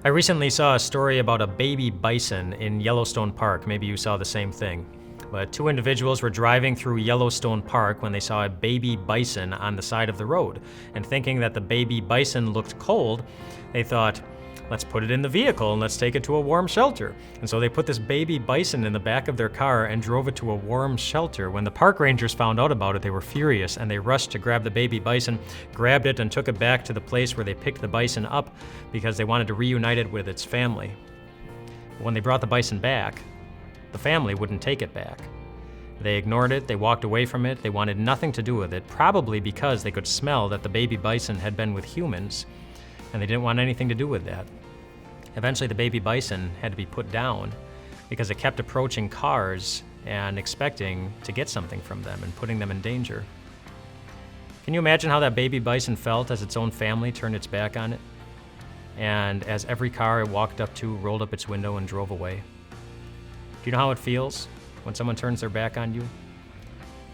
I recently saw a story about a baby bison in Yellowstone Park. Maybe you saw the same thing. But two individuals were driving through Yellowstone Park when they saw a baby bison on the side of the road. And thinking that the baby bison looked cold, they thought, let's put it in the vehicle and let's take it to a warm shelter. And so they put this baby bison in the back of their car and drove it to a warm shelter. When the park rangers found out about it, they were furious and they rushed to grab the baby bison, grabbed it and took it back to the place where they picked the bison up because they wanted to reunite it with its family. But when they brought the bison back, the family wouldn't take it back. They ignored it, they walked away from it, they wanted nothing to do with it, probably because they could smell that the baby bison had been with humans, and they didn't want anything to do with that. Eventually the baby bison had to be put down because it kept approaching cars and expecting to get something from them and putting them in danger. Can you imagine how that baby bison felt as its own family turned its back on it? And as every car it walked up to rolled up its window and drove away? Do you know how it feels when someone turns their back on you? Do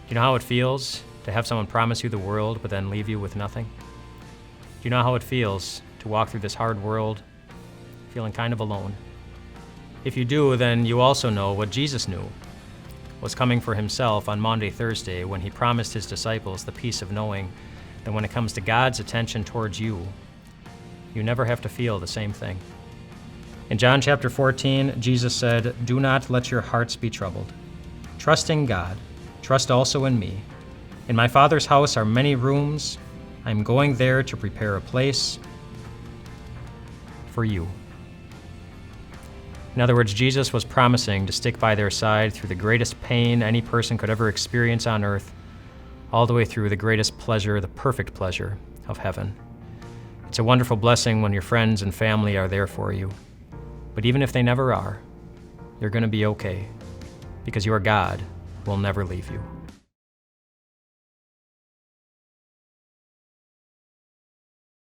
you know how it feels to have someone promise you the world but then leave you with nothing? Do you know how it feels to walk through this hard world feeling kind of alone? If you do, then you also know what Jesus knew was coming for himself on Maundy Thursday when he promised his disciples the peace of knowing that when it comes to God's attention towards you, you never have to feel the same thing. In John chapter 14, Jesus said, "Do not let your hearts be troubled. Trust in God. Trust also in me. In my Father's house are many rooms. I am going there to prepare a place for you." In other words, Jesus was promising to stick by their side through the greatest pain any person could ever experience on earth, all the way through the greatest pleasure, the perfect pleasure of heaven. It's a wonderful blessing when your friends and family are there for you. But even if they never are, you're going to be okay, because your God will never leave you.